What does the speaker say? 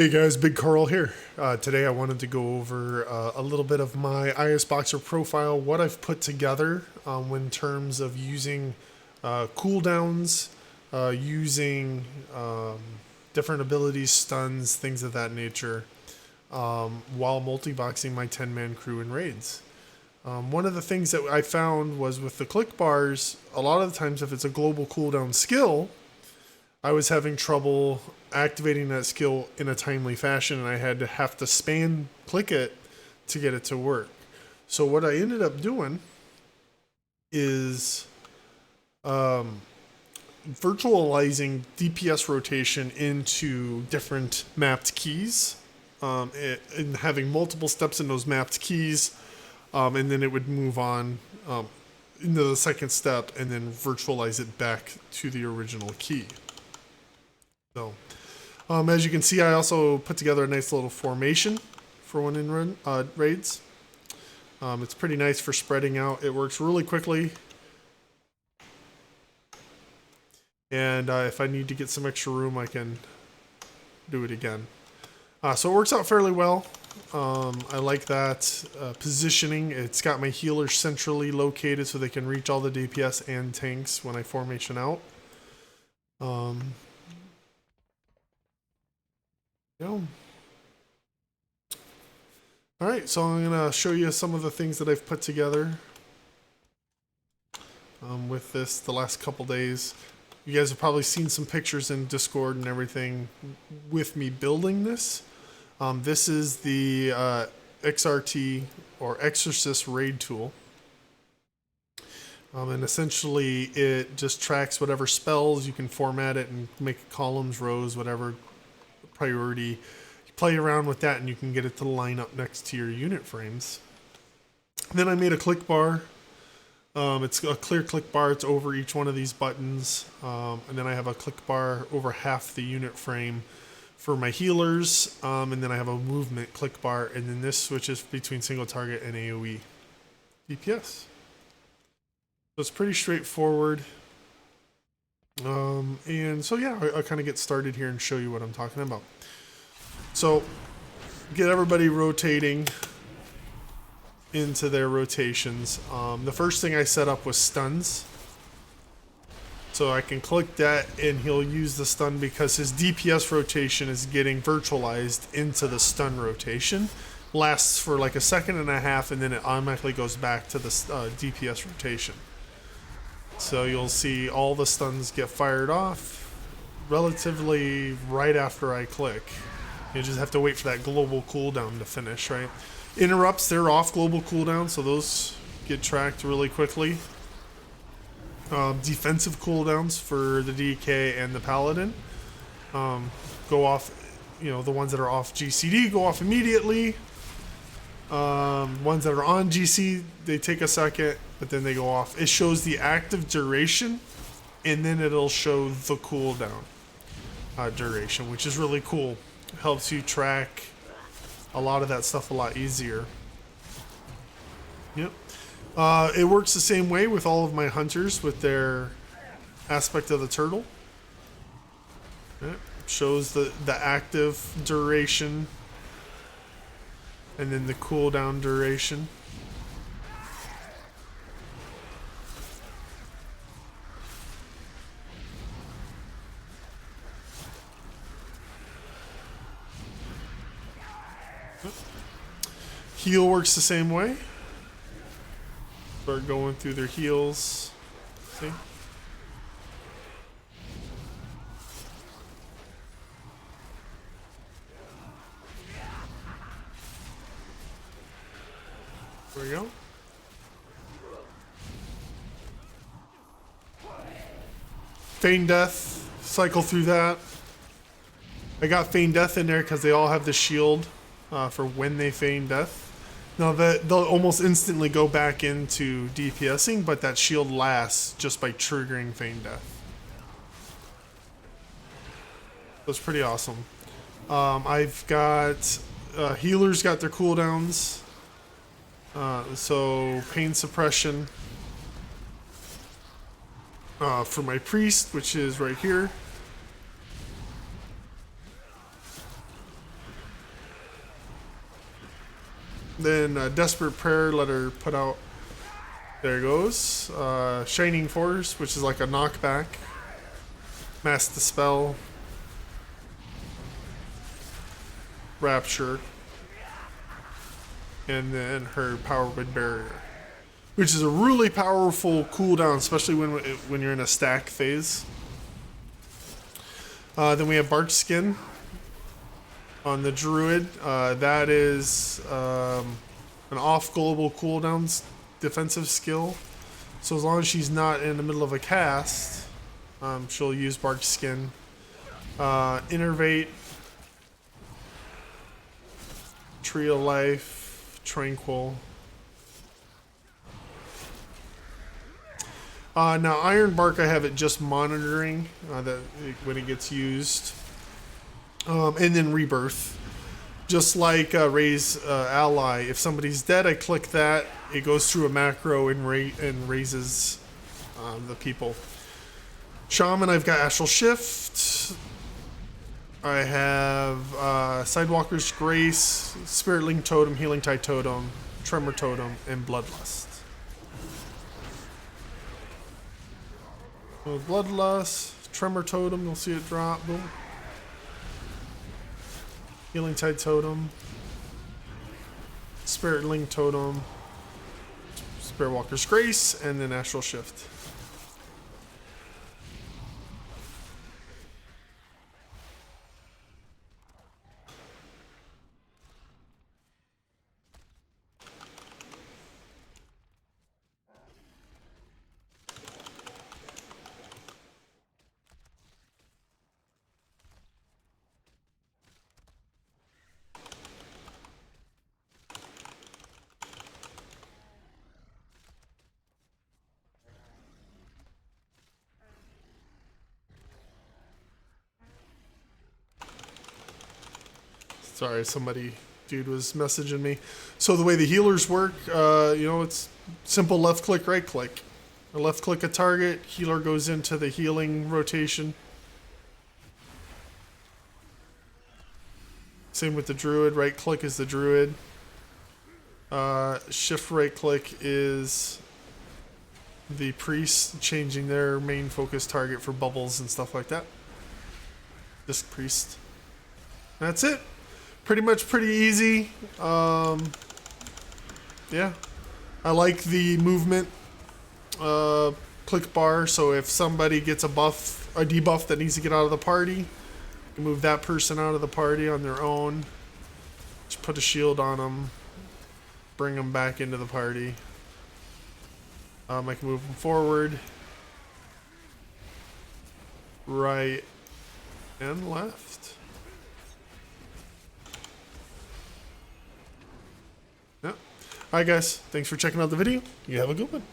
Hey guys, Big Carl here. Today I wanted to go over a little bit of my ISBoxer profile, what I've put together in terms of using cooldowns, using different abilities, stuns, things of that nature, while multi-boxing my 10-man crew in raids. One of the things that I found was with the click bars, a lot of the times if it's a global cooldown skill, I was having trouble activating that skill in a timely fashion, and I had to have to spam click it to get it to work. So what I ended up doing is virtualizing DPS rotation into different mapped keys, and having multiple steps in those mapped keys, and then it would move on into the second step and then virtualize it back to the original key. So, as you can see, I also put together a nice little formation for when in raids. It's pretty nice for spreading out. It works really quickly. And if I need to get some extra room, I can do it again. So it works out fairly well. I like that positioning. It's got my healers centrally located so they can reach all the DPS and tanks when I formation out. Alright, so I'm going to show you some of the things that I've put together with this the last couple days. You guys have probably seen some pictures in Discord and everything with me building this. This is the XRT or Exorcist raid tool. And essentially it just tracks whatever spells. You can format it and make columns, rows, whatever priority. You play around with that and you can get it to line up next to your unit frames. Then I made a click bar. It's a clear click bar. It's over each one of these buttons. And then I have a click bar over half the unit frame for my healers. And then I have a movement click bar. And then this switches between single target and AoE DPS. So it's pretty straightforward. And so yeah, I'll kind of get started here and show you what I'm talking about. So get everybody rotating into their rotations. The first thing I set up was stuns. So I can click that and he'll use the stun because his DPS rotation is getting virtualized into the stun rotation. Lasts for like a second and a half and then it automatically goes back to the DPS rotation. So you'll see all the stuns get fired off relatively right after I click. You just have to wait for that global cooldown to finish, right? Interrupts, they're off global cooldown, so those get tracked really quickly. Defensive cooldowns for the DK and the Paladin go off, the ones that are off GCD go off immediately. Ones that are on GC, they take a second, but then they go off. It shows the active duration, and then it'll show the cooldown duration, which is really cool. It helps you track a lot of that stuff a lot easier. Yep. It works the same way with all of my hunters with their aspect of the turtle. Yep. Shows the active duration and then the cooldown duration. Heal works the same way. Start going through their heals. See? There we go. Feign Death, cycle through that. I got Feign Death in there because they all have the shield for when they feign death. Now they'll almost instantly go back into DPSing, but that shield lasts just by triggering Feign Death. That's pretty awesome. I've got healers got their cooldowns. So pain suppression for my priest, which is right here. Then Desperate Prayer, let her put out. There goes. Shining Force, which is like a knockback. Mask Dispel. Rapture. And then her Power Wind Barrier, which is a really powerful cooldown, especially when you're in a stack phase. Then we have Bark Skin on the Druid. That is an off global cooldowns defensive skill. So as long as she's not in the middle of a cast, she'll use Bark Skin. Innervate, Tree of Life, Tranquil. Now Iron Bark, I have it just monitoring when it gets used. And then Rebirth. Just like Raise Ally, if somebody's dead, I click that, it goes through a macro and raises the people. Shaman, I've got Astral Shift. I have Sidewalker's Grace, Spirit Link Totem, Healing Tide Totem, Tremor Totem, and Bloodlust. So Bloodlust, Tremor Totem, you'll see it drop, boom. Healing Tide Totem, Spirit Link Totem, Spirit Walker's Grace, and then Astral Shift. Sorry, dude was messaging me. So the way the healers work, it's simple left click, right click. I left click a target, healer goes into the healing rotation. Same with the druid, right click is the druid. Shift right click is the priest, changing their main focus target for bubbles and stuff like that. Disc priest. That's it. Pretty easy. Yeah, I like the movement click bar, so if somebody gets a debuff that needs to get out of the party, you can move that person out of the party on their own. Just put a shield on them, bring them back into the party. I can move them forward, right, and left. Alright guys, thanks for checking out the video. You have a good one.